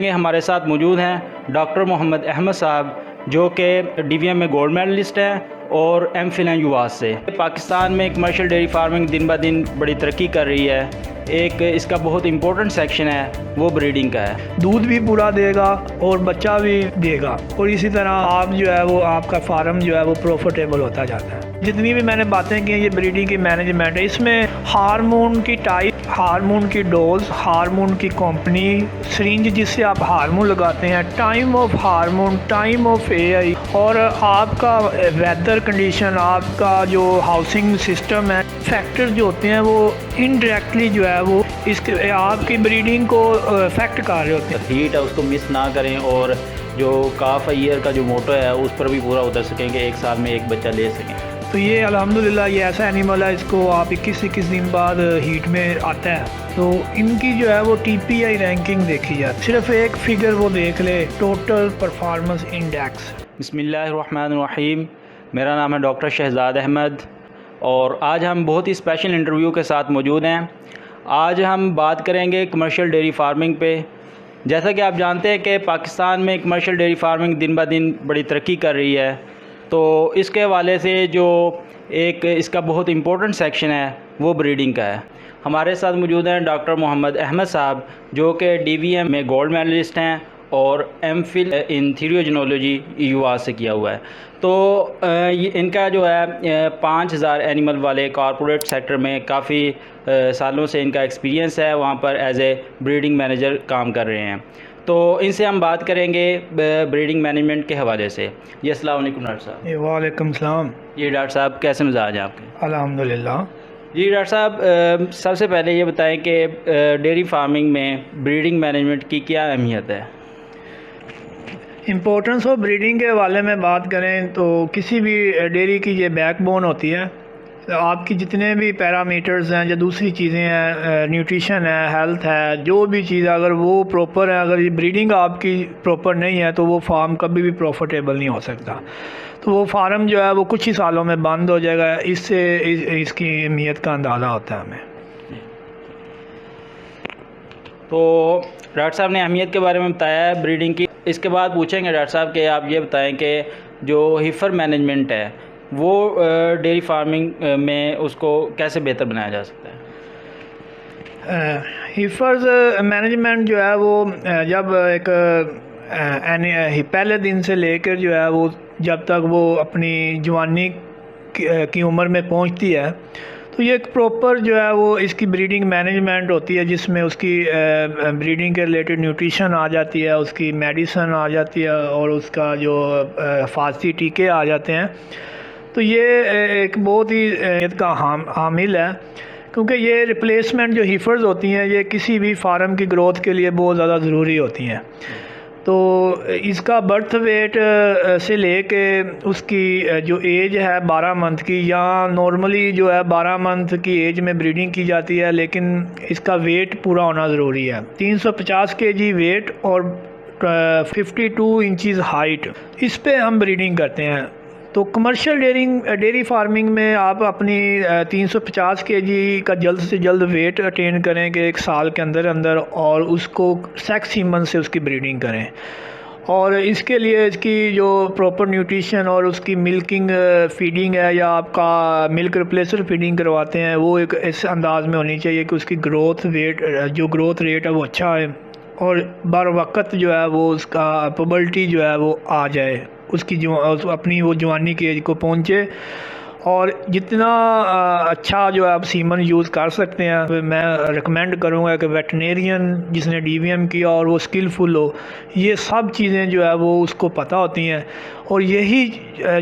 हमारे साथ मौजूद हैं डॉक्टर मोहम्मद अहमद साहब, जो कि डीवीएम में गोल्ड मेडलिस्ट हैं और एमफिल हैं यूआस से। पाकिस्तान में कमर्शियल डेयरी फार्मिंग दिन ब दिन बड़ी तरक्की कर रही है। एक इसका बहुत इम्पोर्टेंट सेक्शन है वो ब्रीडिंग का है। दूध भी पूरा देगा और बच्चा भी देगा, और इसी तरह आप जो है वो आपका फार्म जो है वो प्रॉफिटेबल होता जाता है। जितनी भी मैंने बातें की ये ब्रीडिंग की मैनेजमेंट है, इसमें हार्मोन की टाइप, हार्मोन की डोज, हार्मोन की कंपनी, सिरिंज जिससे आप हार्मोन लगाते हैं, time of hormone, time of AI, और आपका वेदर कंडीशन, आपका जो हाउसिंग सिस्टम है, फैक्टर जो होते हैं वो इनडायरेक्टली जो है वो इसके आपकी ब्रीडिंग को अफेक्ट कर रहे होते हैं। हीट है उसको मिस ना करें, और जो काफ ईयर का जो मोटो है उस पर भी पूरा उतर सकें कि एक साल में एक बच्चा ले सकें। तो ये अल्हम्दुलिल्लाह ये ऐसा एनिमल है, इसको आप 21 दिन बाद हीट में आता है, तो इनकी जो है वो टीपीआई रैंकिंग देखी जाती है। सिर्फ एक फिगर वो देख ले, टोटल परफॉर्मेंस इंडेक्स। बिस्मिल्लाहिर्रहमानिर्रहीम। मेरा नाम है डॉक्टर शहजाद अहमद और आज हम बहुत ही स्पेशल इंटरव्यू के साथ मौजूद हैं। आज हम बात करेंगे कमर्शियल डेयरी फार्मिंग पे। जैसा कि आप जानते हैं कि पाकिस्तान में कमर्शियल डेयरी फार्मिंग दिन ब दिन बड़ी तरक्की कर रही है, तो इसके हवाले से जो एक इसका बहुत इम्पोर्टेंट सेक्शन है वो ब्रीडिंग का है। हमारे साथ मौजूद हैं डॉक्टर मोहम्मद अहमद साहब, जो कि डीवीएम में गोल्ड मेडलिस्ट हैं और एमफिल इन थीरियोजेनोलॉजी यूआस से किया हुआ है। तो इनका जो है 5000 एनिमल वाले कॉरपोरेट सेक्टर में काफ़ी सालों से इनका एक्सपीरियंस है, वहाँ पर एज ए ब्रीडिंग मैनेजर काम कर रहे हैं। तो इनसे हम बात करेंगे ब्रीडिंग मैनेजमेंट के हवाले से। जी अस्सलाम वालेकुम डॉक्टर साहब। वालेकुम सलाम। जी डॉक्टर साहब, कैसे मिजाज हैं आपके? अल्हम्दुलिल्लाह। जी डॉक्टर साहब, सबसे पहले ये बताएं कि डेयरी फार्मिंग में ब्रीडिंग मैनेजमेंट की क्या अहमियत है? इम्पोर्टेंस ऑफ ब्रीडिंग के हवाले में बात करें तो किसी भी डेयरी की ये बैकबोन होती है। तो आपकी जितने भी पैरामीटर्स हैं, जो दूसरी चीज़ें हैं, न्यूट्रिशन है, हेल्थ है, जो भी चीज़ अगर वो प्रॉपर है, अगर ये ब्रीडिंग आपकी प्रॉपर नहीं है तो वो फार्म कभी भी प्रॉफिटेबल नहीं हो सकता। तो वो फार्म जो है वो कुछ ही सालों में बंद हो जाएगा। इससे इसकी अहमियत का अंदाज़ा होता है हमें। तो डॉक्टर साहब ने अहमियत के बारे में बताया है ब्रीडिंग की। इसके बाद पूछेंगे डॉक्टर साहब कि आप ये बताएं कि जो हिफर मैनेजमेंट है वो डेयरी फार्मिंग में उसको कैसे बेहतर बनाया जा सकता है? हिफर्स मैनेजमेंट जो है वो जब एक पहले दिन से लेकर जो है वो जब तक वो अपनी जवानी की उम्र में पहुंचती है, तो ये एक प्रॉपर जो है वो इसकी ब्रीडिंग मैनेजमेंट होती है, जिसमें उसकी ब्रीडिंग के रिलेटेड न्यूट्रिशन आ जाती है, उसकी मेडिसन आ जाती है, और उसका जो हिफाजती टीके आ जाते हैं। तो ये एक बहुत ही अहमियत का हामिल है, क्योंकि ये रिप्लेसमेंट जो हीफर्स होती हैं ये किसी भी फार्म की ग्रोथ के लिए बहुत ज़्यादा ज़रूरी होती हैं। तो इसका बर्थ वेट से लेके उसकी जो एज है 12 मंथ की, या नॉर्मली जो है 12 मंथ की एज में ब्रीडिंग की जाती है, लेकिन इसका वेट पूरा होना ज़रूरी है। 350 kg वेट और 52 इंचज़ हाइट, इस पे हम ब्रीडिंग करते हैं। तो कमर्शियल डेयरी फार्मिंग में आप अपनी 350 kg का जल्द से जल्द वेट अटेन करें कि एक साल के अंदर अंदर, और उसको सेक्स हीमन से उसकी ब्रीडिंग करें। और इसके लिए इसकी जो प्रॉपर न्यूट्रिशन और उसकी मिल्किंग फीडिंग है, या आपका मिल्क रिप्लेसर फीडिंग करवाते हैं, वो एक इस अंदाज में होनी चाहिए कि उसकी ग्रोथ रेट है वो अच्छा है, और बर वक्त जो है वो उसका पबलिटी जो है वो आ जाए, उसकी जो अपनी वो जवानी की एज को पहुँचे। और जितना अच्छा जो है आप सीमन यूज़ कर सकते हैं, मैं रिकमेंड करूँगा कि वेटनेरियन जिसने डीवीएम किया और वो स्किलफुल हो, ये सब चीज़ें जो है वो उसको पता होती हैं, और यही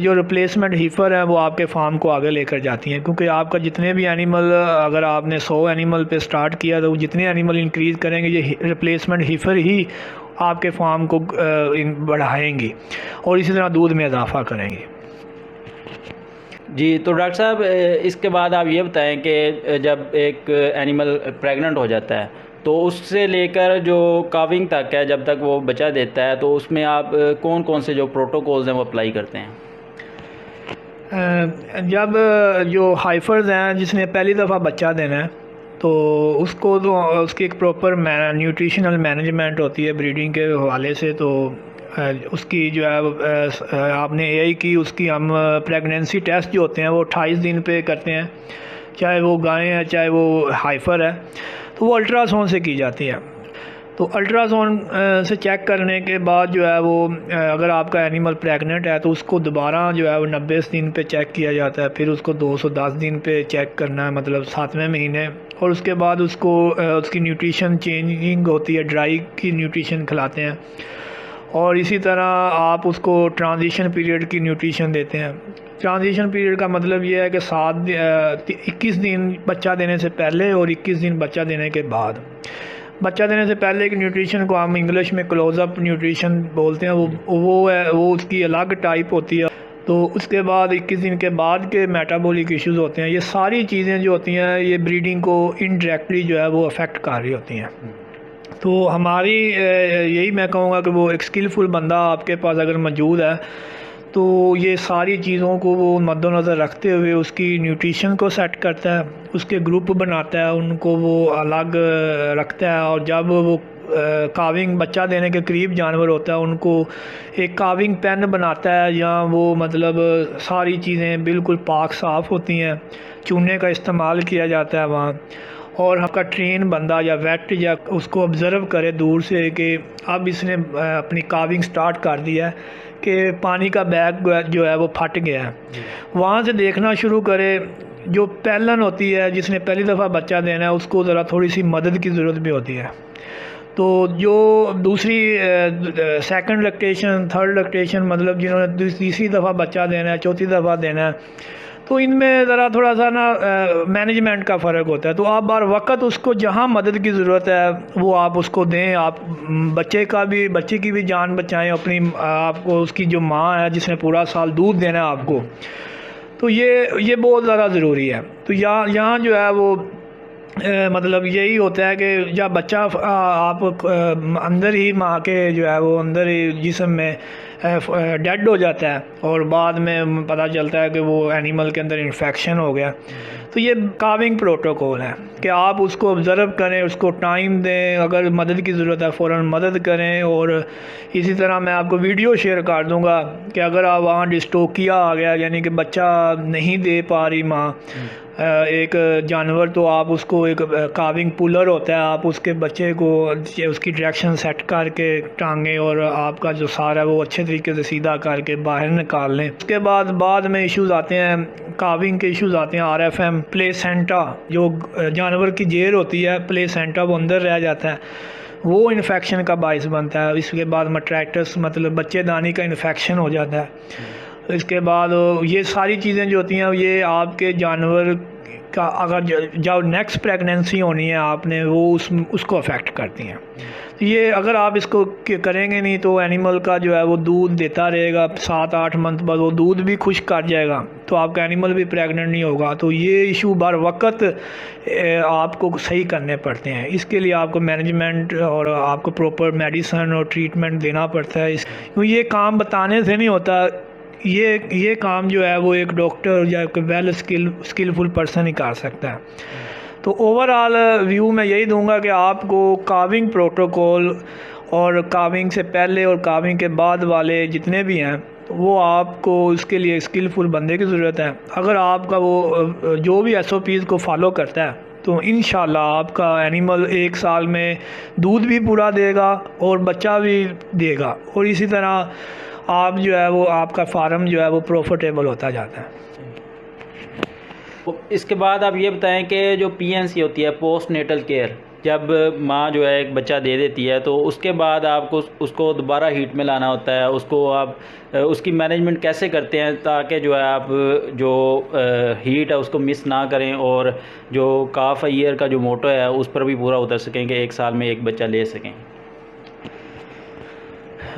जो रिप्लेसमेंट हीफर है वो आपके फार्म को आगे लेकर जाती हैं। क्योंकि आपका जितने भी एनिमल, अगर आपने 100 एनिमल पे स्टार्ट किया तो जितने एनिमल इंक्रीज़ करेंगे ये रिप्लेसमेंट हीफर ही आपके फार्म को बढ़ाएंगी, और इसी तरह दूध में इजाफा करेंगी। जी, तो डॉक्टर साहब इसके बाद आप ये बताएं कि जब एक एनिमल प्रेग्नेंट हो जाता है तो उससे लेकर जो काविंग तक है, जब तक वो बच्चा देता है, तो उसमें आप कौन कौन से जो प्रोटोकॉल्स हैं वो अप्लाई करते हैं? जब जो हाइफर्स हैं जिसने पहली दफ़ा बच्चा देना है, तो उसको तो उसकी एक प्रॉपर न्यूट्रिशनल मैनेजमेंट होती है ब्रीडिंग के हवाले से। तो उसकी जो है आपने एआई की उसकी हम प्रेगनेंसी टेस्ट जो होते हैं वो 28 दिन पे करते हैं, चाहे वो गाय है चाहे वो हाइफर है, तो वो अल्ट्रासाउंड से की जाती है। तो अल्ट्रासाउंड से चेक करने के बाद जो है वो अगर आपका एनिमल प्रेग्नेंट है तो उसको दोबारा जो है वो 90 दिन पे चेक किया जाता है, फिर उसको 210 दिन पे चेक करना है, मतलब 7वें महीने। और उसके बाद उसको उसकी न्यूट्रिशन चेंजिंग होती है, ड्राई की न्यूट्रिशन खिलाते हैं। और इसी तरह आप उसको ट्रांजिशन पीरियड की न्यूट्रिशन देते हैं। ट्रांजिशन पीरियड का मतलब ये है कि 21 दिन बच्चा देने से पहले और 21 दिन बच्चा देने के बाद। बच्चा देने से पहले की न्यूट्रिशन को हम इंग्लिश में क्लोज़अप न्यूट्रिशन बोलते हैं, वो उसकी अलग टाइप होती है। तो उसके बाद 21 दिन के बाद के मेटाबॉलिक इश्यूज़ होते हैं। ये सारी चीज़ें जो होती हैं ये ब्रीडिंग को इनडायरेक्टली जो है वो अफेक्ट कर रही होती हैं। तो हमारी यही मैं कहूँगा कि वो एक स्किलफुल बंदा आपके पास अगर मौजूद है तो ये सारी चीज़ों को वो मद्देनज़र रखते हुए उसकी न्यूट्रिशन को सेट करता है, उसके ग्रुप बनाता है, उनको वो अलग रखता है। और जब वो काविंग बच्चा देने के करीब जानवर होता है उनको एक काविंग पेन बनाता है, जहाँ वो मतलब सारी चीज़ें बिल्कुल पाक साफ़ होती हैं, चूने का इस्तेमाल किया जाता है वहाँ। और आपका ट्रेन बंदा या वेट या उसको ऑब्ज़र्व करे दूर से कि अब इसने अपनी काविंग स्टार्ट कर दिया है कि पानी का बैग जो है वो फट गया है, वहाँ से देखना शुरू करे। जो पहलन होती है जिसने पहली दफ़ा बच्चा देना है उसको ज़रा थोड़ी सी मदद की ज़रूरत भी होती है। तो जो दूसरी सेकंड लैक्टेशन, थर्ड लैक्टेशन, मतलब जिन्होंने तीसरी दफ़ा बच्चा देना है, चौथी दफ़ा देना है, तो इनमें ज़रा थोड़ा सा ना मैनेजमेंट का फ़र्क होता है। तो आप बार वक्त उसको जहाँ मदद की ज़रूरत है वो आप उसको दें। आप बच्चे की भी जान बचाएं अपनी, आपको उसकी जो माँ है जिसने पूरा साल दूध देना है आपको, तो ये बहुत ज़्यादा ज़रूरी है। तो यहाँ जो है वो मतलब यही होता है कि जब बच्चा आप अंदर ही माँ के जो है वो अंदर ही जिस्म में डेड हो जाता है और बाद में पता चलता है कि वो एनिमल के अंदर इन्फेक्शन हो गया। तो ये काविंग प्रोटोकॉल है कि आप उसको ऑब्ज़र्व करें, उसको टाइम दें, अगर मदद की ज़रूरत है फ़ौरन मदद करें। और इसी तरह मैं आपको वीडियो शेयर कर दूंगा कि अगर आप वहाँ डिस्टोकिया आ गया, यानी कि बच्चा नहीं दे पा रही माँ एक जानवर, तो आप उसको एक काविंग पुलर होता है, आप उसके बच्चे को उसकी डायरेक्शन सेट करके टांगें और आपका जो सार है वो अच्छे तरीके से सीधा करके बाहर निकाल लें। उसके बाद में इश्यूज़ आते हैं, काविंग के इश्यूज़ आते हैं। RFM प्लेसेंटा, जो जानवर की जेर होती है प्लेसेंटा, वो अंदर रह जाता है, वो इन्फेक्शन का बाइस बनता है। इसके बाद मट्रैक्टस मतलब बच्चेदानी का इन्फेक्शन हो जाता है। इसके बाद ये सारी चीज़ें जो होती हैं ये आपके जानवर का अगर जब नेक्स्ट प्रेगनेंसी होनी है आपने वो उसको अफेक्ट करती हैं। तो ये अगर आप इसको करेंगे नहीं तो एनिमल का जो है वो दूध देता रहेगा, 7-8 मंथ बाद वो दूध भी खुश कर जाएगा, तो आपका एनिमल भी प्रेग्नेंट नहीं होगा। तो ये इशू बर वक्त आपको सही करने पड़ते हैं। इसके लिए आपको मैनेजमेंट और आपको प्रॉपर मेडिसिन और ट्रीटमेंट देना पड़ता है। क्योंकि ये काम बताने से नहीं होता, ये काम जो है वो एक डॉक्टर या एक वेल स्किलफुल पर्सन ही कर सकता है। तो ओवरऑल व्यू मैं यही दूंगा कि आपको काविंग प्रोटोकॉल और काविंग से पहले और काविंग के बाद वाले जितने भी हैं वो आपको इसके लिए स्किलफुल बंदे की ज़रूरत है। अगर आपका वो जो भी SOPs को फॉलो करता है तो इंशाल्लाह आपका एनिमल 1 साल में दूध भी पूरा देगा और बच्चा भी देगा, और इसी तरह आप जो है वो आपका फार्म जो है वो प्रॉफिटेबल होता जाता है। इसके बाद आप ये बताएं कि जो PNC होती है, पोस्ट नेटल केयर, जब माँ जो है एक बच्चा दे देती है तो उसके बाद आपको उसको दोबारा हीट में लाना होता है, उसको आप उसकी मैनेजमेंट कैसे करते हैं ताकि जो है आप जो हीट है उसको मिस ना करें और जो काफ ईयर का जो मोटो है उस पर भी पूरा उतर सकें कि 1 साल में एक बच्चा ले सकें?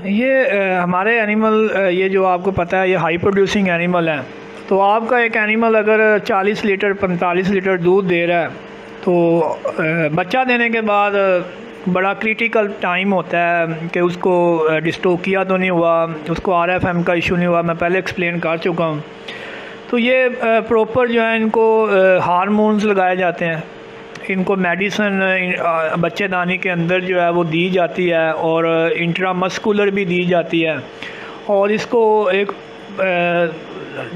ये हमारे एनिमल ये जो आपको पता है ये हाई प्रोड्यूसिंग एनिमल है। तो आपका एक एनिमल अगर 40 लीटर 45 लीटर दूध दे रहा है तो बच्चा देने के बाद बड़ा क्रिटिकल टाइम होता है कि उसको डिस्टोकिया तो नहीं हुआ, उसको RFM का इशू नहीं हुआ, मैं पहले एक्सप्लेन कर चुका हूँ। तो ये प्रॉपर जो है इनको हार्मोन्स लगाए जाते हैं, इनको मेडिसन बच्चेदानी के अंदर जो है वो दी जाती है और इंट्रामस्कुलर भी दी जाती है, और इसको एक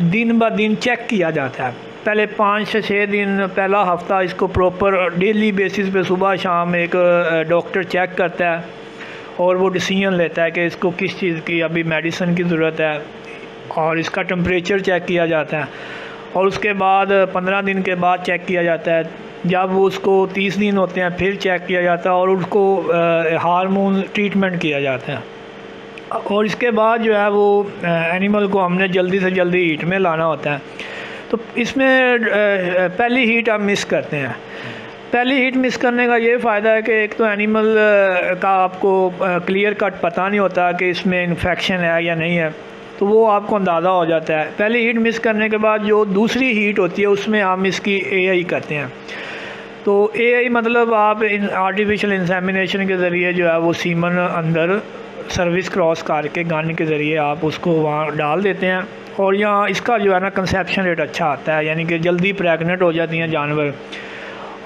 दिन ब दिन चेक किया जाता है। पहले 5 से 6 दिन, पहला हफ़्ता इसको प्रॉपर डेली बेसिस पे सुबह शाम एक डॉक्टर चेक करता है और वो डिसीजन लेता है कि इसको किस चीज़ की अभी मेडिसिन की ज़रूरत है, और इसका टेम्परेचर चेक किया जाता है, और उसके बाद 15 दिन के बाद चेक किया जाता है। जब वो उसको 30 दिन होते हैं फिर चेक किया जाता है और उसको हार्मोन ट्रीटमेंट किया जाता है। और इसके बाद जो है वो एनिमल को हमने जल्दी से जल्दी हीट में लाना होता है। तो इसमें पहली हीट हम मिस करते हैं। पहली हीट मिस करने का ये फ़ायदा है कि एक तो एनिमल का आपको क्लियर कट पता नहीं होता कि इसमें इन्फेक्शन है या नहीं है, तो वो आपको अंदाज़ा हो जाता है। पहली हीट मिस करने के बाद जो दूसरी हीट होती है उसमें हम इसकी एआई करते हैं। तो एआई मतलब आप आर्टिफिशियल इंसेमिनेशन के ज़रिए जो है वो सीमन अंदर सर्विस क्रॉस करके गन के ज़रिए आप उसको वहाँ डाल देते हैं, और यहाँ इसका जो है ना कंसेप्शन रेट अच्छा आता है, यानी कि जल्दी प्रेग्नेंट हो जाती हैं जानवर।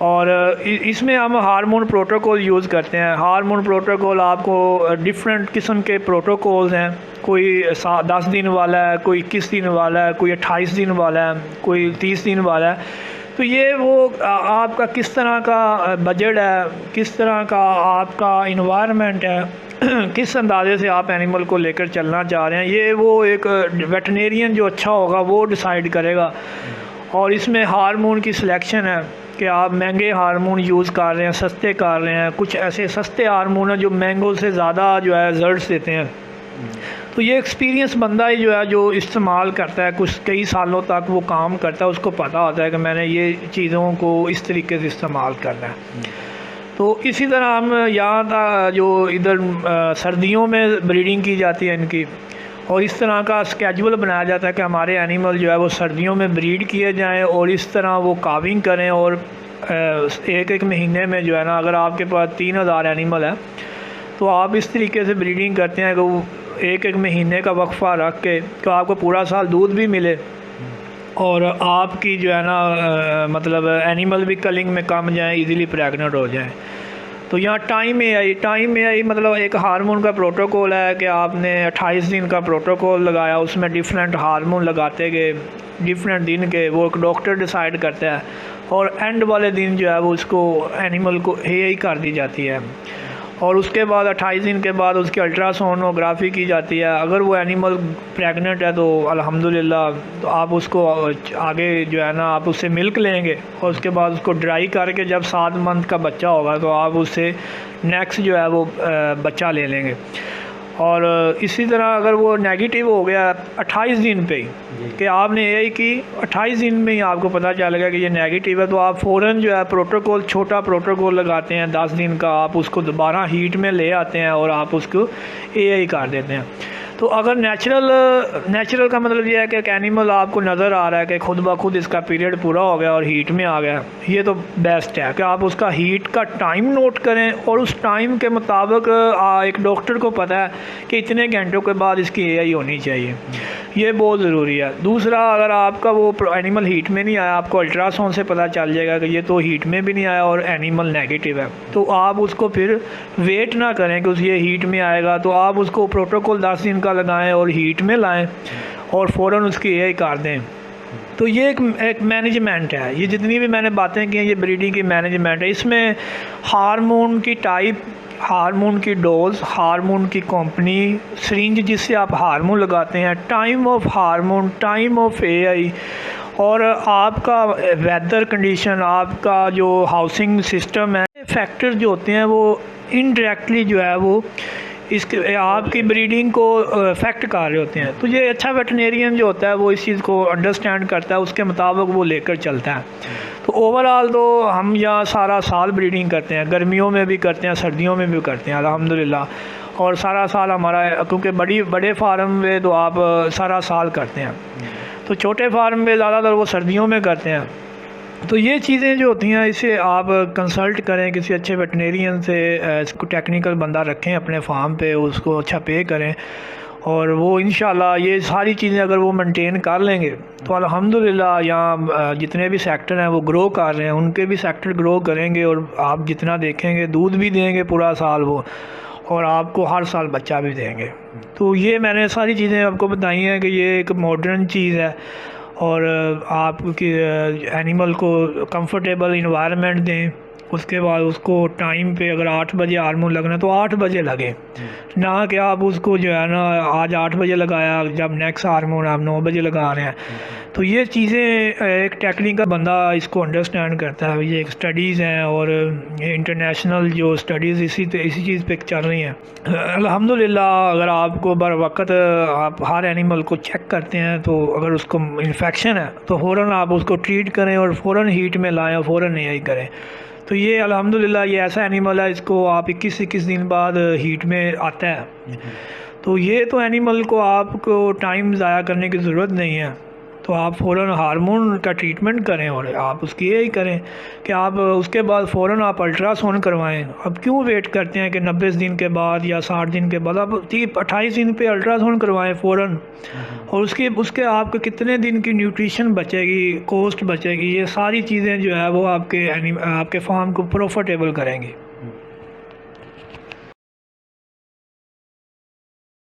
और इसमें हम हार्मोन प्रोटोकॉल यूज़ करते हैं। हार्मोन प्रोटोकॉल आपको डिफरेंट किस्म के प्रोटोकॉल्स हैं, कोई 10 दिन वाला है, कोई 21 दिन वाला है, कोई 28 दिन वाला है, कोई 30 दिन वाला है। तो ये वो आपका किस तरह का बजट है, किस तरह का आपका इन्वायरमेंट है, किस अंदाजे से आप एनिमल को लेकर चलना चाह रहे हैं, ये वो एक वेटरनेरियन जो अच्छा होगा वो डिसाइड करेगा। और इसमें हार्मोन की सिलेक्शन है कि आप महंगे हार्मोन यूज़ कर रहे हैं, सस्ते कर रहे हैं। कुछ ऐसे सस्ते हार्मोन हैं जो महंगों से ज़्यादा जो है रिजल्ट्स देते हैं। तो ये एक्सपीरियंस बंदा ही जो है जो इस्तेमाल करता है, कुछ कई सालों तक वो काम करता है, उसको पता होता है कि मैंने ये चीज़ों को इस तरीके से इस्तेमाल करना है। तो इसी तरह हम यहाँ जो इधर सर्दियों में ब्रीडिंग की जाती है इनकी, और इस तरह का स्केड्यूल बनाया जाता है कि हमारे एनिमल जो है वो सर्दियों में ब्रीड किए जाएं और इस तरह वो काविंग करें। और एक महीने में जो है ना, अगर आपके पास 3000 एनिमल है तो आप इस तरीके से ब्रीडिंग करते हैं कि वो एक महीने का वक्फा रख के तो आपको पूरा साल दूध भी मिले और आपकी जो है ना मतलब एनिमल भी कलिंग में कम जाएँ, इजीली प्रेग्नेंट हो जाएँ। तो यहाँ टाइम एआई मतलब एक हार्मोन का प्रोटोकॉल है कि आपने 28 दिन का प्रोटोकॉल लगाया, उसमें डिफरेंट हार्मोन लगाते गए डिफरेंट दिन के, वो एक डॉक्टर डिसाइड करता है, और एंड वाले दिन जो है वो उसको एनिमल को एआई कर दी जाती है। और उसके बाद 28 दिन के बाद उसकी अल्ट्रासोनोग्राफी की जाती है। अगर वो एनिमल प्रेग्नेंट है तो अल्हम्दुलिल्लाह, तो आप उसको आगे जो है ना आप उससे मिल्क लेंगे, और उसके बाद उसको ड्राई करके जब 7 मंथ का बच्चा होगा तो आप उससे नेक्स्ट जो है वो बच्चा ले लेंगे। और इसी तरह अगर वो नेगेटिव हो गया 28 दिन पे ही कि आपने एआई की, 28 दिन में ही आपको पता चल गया कि ये नेगेटिव है, तो आप फ़ौरन जो है प्रोटोकॉल, छोटा प्रोटोकॉल लगाते हैं 10 दिन का, आप उसको दोबारा हीट में ले आते हैं और आप उसको एआई कर देते हैं। तो अगर नेचुरल का मतलब ये है कि एक एनिमल आपको नज़र आ रहा है कि खुद ब खुद इसका पीरियड पूरा हो गया और हीट में आ गया, ये तो बेस्ट है कि आप उसका हीट का टाइम नोट करें और उस टाइम के मुताबिक एक डॉक्टर को पता है कि इतने घंटों के बाद इसकी एआई होनी चाहिए, ये बहुत ज़रूरी है। दूसरा, अगर आपका वो एनिमल हीट में नहीं आया, आपको अल्ट्रासाउंड से पता चल जाएगा कि ये तो हीट में भी नहीं आया और एनिमल नेगेटिव है, तो आप उसको फिर वेट ना करें कि ये हीट में आएगा, तो आप उसको प्रोटोकॉल 10 दिन का लगाएं और हीट में लाएं और फ़ौरन उसकी एआई कर दें। तो ये एक मैनेजमेंट है। ये जितनी भी मैंने बातें की हैं ये ब्रीडिंग की मैनेजमेंट है। इसमें हार्मोन की टाइप, हार्मोन की डोज, हार्मोन की कंपनी, सिरिंज जिससे आप हार्मोन लगाते हैं, time of hormone, time of AI, और आपका वेदर कंडीशन, आपका जो हाउसिंग सिस्टम है, फैक्टर जो होते हैं वो इनडायरेक्टली जो है वो इसके आपकी ब्रीडिंग को अफेक्ट कर रहे होते हैं। तो ये अच्छा वेटरनेरियन जो होता है वो इस चीज़ को अंडरस्टैंड करता है, उसके मुताबिक वो लेकर चलता है। तो ओवरऑल तो हम यहाँ सारा साल ब्रीडिंग करते हैं, गर्मियों में भी करते हैं, सर्दियों में भी करते हैं अल्हम्दुलिल्लाह। और सारा साल हमारा, क्योंकि बड़े फार्म में तो आप सारा साल करते हैं, तो छोटे फार्म में ज़्यादातर वो सर्दियों में करते हैं। तो ये चीज़ें जो होती हैं इसे आप कंसल्ट करें किसी अच्छे वेटरनेरियन से, इसको टेक्निकल बंदा रखें अपने फार्म पे, उसको अच्छा पे करें और वो इंशाल्लाह ये सारी चीज़ें अगर वो मेंटेन कर लेंगे तो अल्हम्दुलिल्लाह यहाँ जितने भी सेक्टर हैं वो ग्रो कर रहे हैं, उनके भी सेक्टर ग्रो करेंगे और आप जितना देखेंगे दूध भी देंगे पूरा साल वो, और आपको हर साल बच्चा भी देंगे। तो ये मैंने सारी चीज़ें आपको बताई हैं कि ये एक मॉडर्न चीज़ है और आपकी एनिमल को कंफर्टेबल इन्वायरमेंट दें। उसके बाद उसको टाइम पे अगर 8 बजे हार्मोन लगना है तो 8 बजे लगे, ना कि आप उसको जो है ना आज 8 बजे लगाया जब नेक्स्ट हार्मोन आप 9 बजे लगा रहे हैं। तो ये चीज़ें एक टेक्निकल बंदा इसको अंडरस्टैंड करता है। ये एक स्टडीज़ हैं और इंटरनेशनल जो स्टडीज़ इसी चीज़ पे चल रही हैं। अल्हम्दुलिल्लाह अगर आपको बर वक्त आप हर एनिमल को चेक करते हैं तो अगर उसको इन्फेक्शन है तो फ़ौरन आप उसको ट्रीट करें और फ़ौरन हीट में लाएं और फ़ौरन यही करें। तो ये अल्हम्दुलिल्लाह ये ऐसा एनिमल है, इसको आप 21 दिन बाद हीट में आता है। तो ये तो एनिमल को आपको टाइम ज़ाया करने की ज़रूरत नहीं है, तो आप फ़ौरन हार्मोन का ट्रीटमेंट करें और आप उसकी यही करें कि आप उसके बाद फ़ौरन आप अल्ट्रासाउंड करवाएं। अब क्यों वेट करते हैं कि 90 दिन के बाद या 60 दिन के बाद, आप 28 दिन पे अल्ट्रासाउंड करवाएं फ़ौरन। और उसके आपके कितने दिन की न्यूट्रिशन बचेगी, कॉस्ट बचेगी, ये सारी चीज़ें जो है वो आपके फार्म को प्रॉफिटेबल करेंगी।